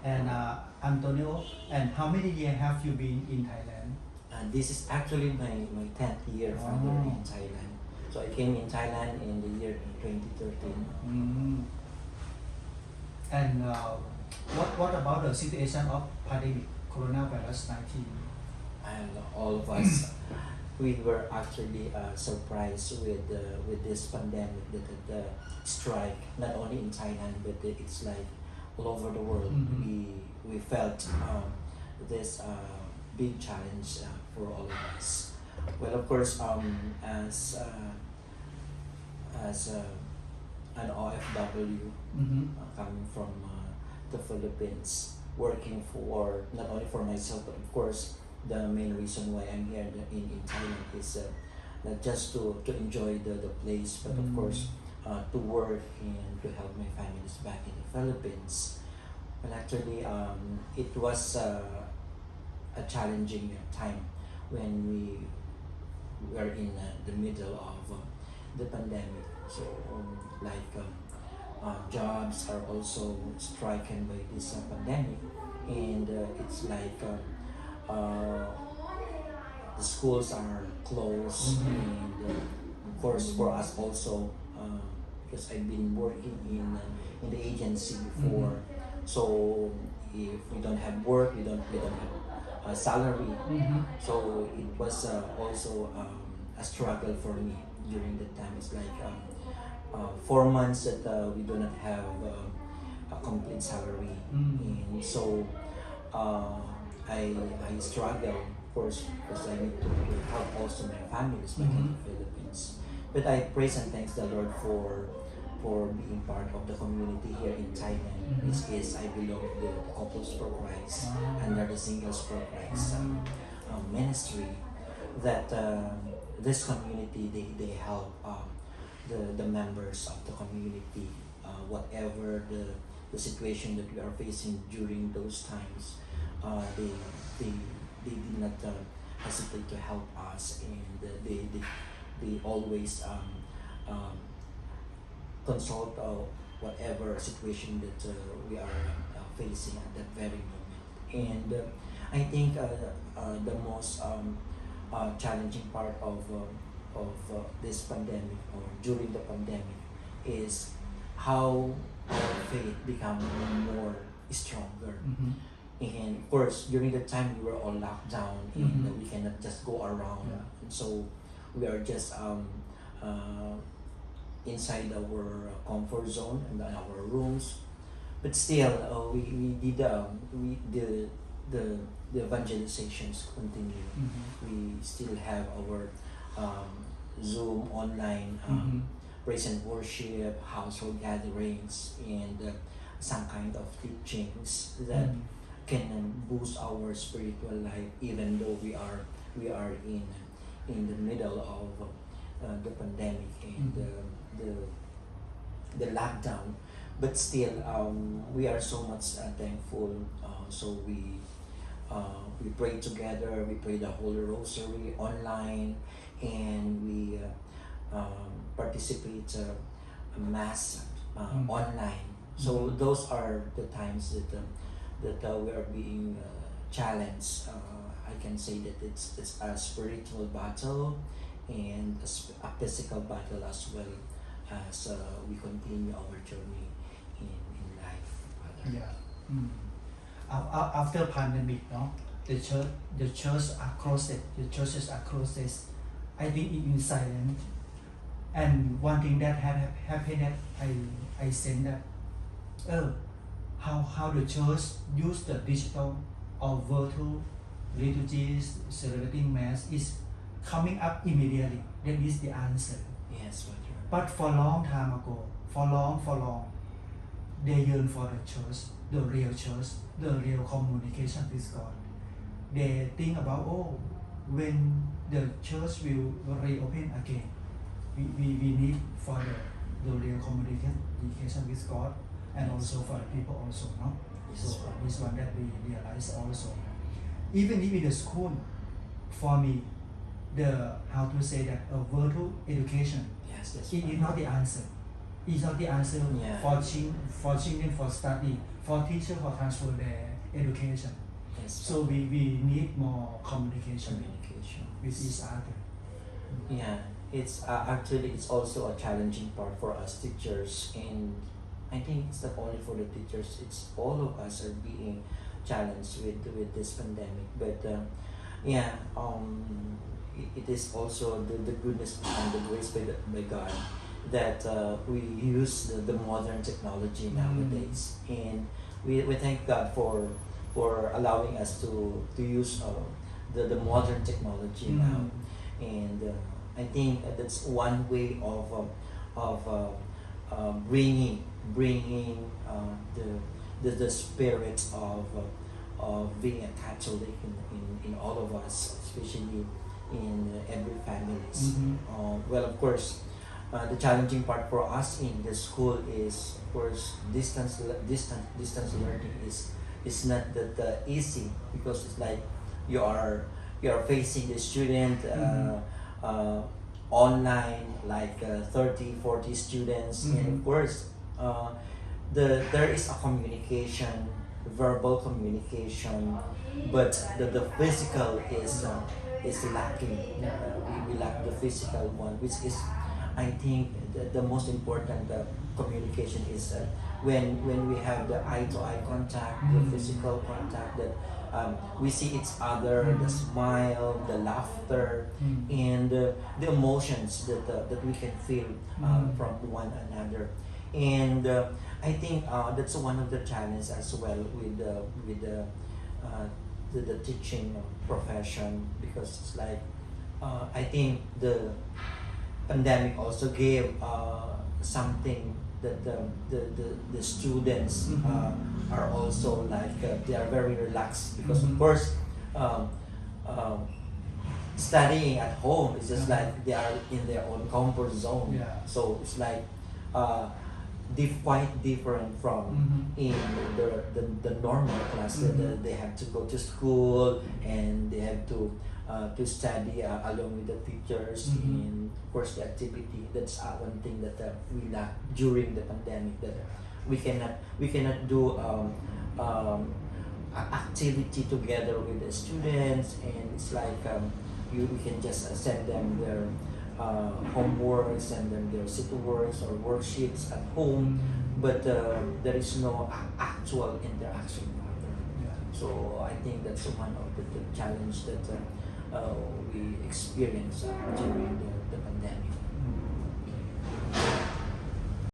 And Antonio, and how many years have you been in Thailand? This is actually my 10th year here in Thailand. So I came in Thailand in the year 2013. And what about the situation of pandemic, coronavirus 19? And all of us, we were actually surprised with this pandemic that strike not only in Thailand but it's like all over the world. We felt this big challenge for all of us. Well, of course, as an OFW coming from the Philippines, working for not only for myself but of course the main reason why I'm here in Thailand is not just to enjoy the place but of course to work and to help my families back in the Philippines. Well, actually, it was a challenging time when we were in the middle of the pandemic. So, jobs are also stricken by this pandemic, and it's like the schools are closed, and of course for us also, because I've been working in the agency before. So if we don't have work, we don't have a salary. So it was also a struggle for me during that time. It's like 4 months that we do not have a complete salary, and so I struggle, of course, because I need to help also my families back in the Philippines. But I praise and thanks the Lord for being part of the community here in Thailand. In this case, I belong to the Couples for Christ under the Singles for Christ ministry. That this community they help the members of the community, whatever the situation that we are facing during those times. They did not hesitate to help us, and they always consult whatever situation that we are facing at that very moment. And I think the most challenging part of this pandemic or during the pandemic is how our faith become more stronger. And of course, during the time we were all locked down and we cannot just go around. And so we are just inside our comfort zone and our rooms. But still, we did the evangelizations continue. We still have our Zoom online praise and worship, household gatherings, and some kind of teachings that can boost our spiritual life, even though we are in the middle of the pandemic and the lockdown. But still, we are so much thankful. So we pray together. We pray the Holy Rosary online, and we participate mass online. So those are the times that we are being challenged. I can say that it's a spiritual battle and a physical battle as well as we continue our journey in life. After pandemic, no, the church are closed. The churches are closed. I think in silence. And one thing that happened that I said that how the church use the digital or virtual liturgies celebrating mass is coming up immediately. That is the answer. Yes, but for long time ago, for long, they yearn for the church, the real communication with God. They think about when the church will reopen again, we need for the real communication with God and also for the people also, no? So this one that we realize also. Even if in the school, for me, how to say that virtual education is not the answer. It's not the answer for children for study, for teacher for transfer their education. Yes. So we need more communication Communication. with each other. Yeah, it's actually it's also a challenging part for us teachers, and I think it's not only for the teachers. It's all of us are being challenged with this pandemic. But yeah, it is also the goodness and the grace by God that we use the modern technology nowadays, and we thank God for allowing us to use the modern technology now, and I think that's one way of bringing the spirit of being a Catholic in all of us, especially in every families. Well, of course, the challenging part for us in the school is, of course, distance learning is not that easy, because it's like you are facing the student online, like 30-40 students, and of course there is a communication, verbal communication, but the physical is lacking. We lack the physical one, which is, I think, the most important communication is when we have the eye-to-eye contact, the physical contact, that we see each other, the smile, the laughter, and the emotions that we can feel from one another. And I think that's one of the challenges as well with the teaching profession, because it's like I think the pandemic also gave something that the students are also like they are very relaxed, because of course studying at home is just like they are in their own comfort zone. So it's like quite different from in the normal class that they have to go to school and they have to study along with the teachers, and of course the activity. That's one thing that we lack during the pandemic, that we cannot do activity together with the students, and it's like we can just send them their homework, send them their city works or worksheets at home, but there is no actual interaction. So I think that's one of the challenge that we experience during the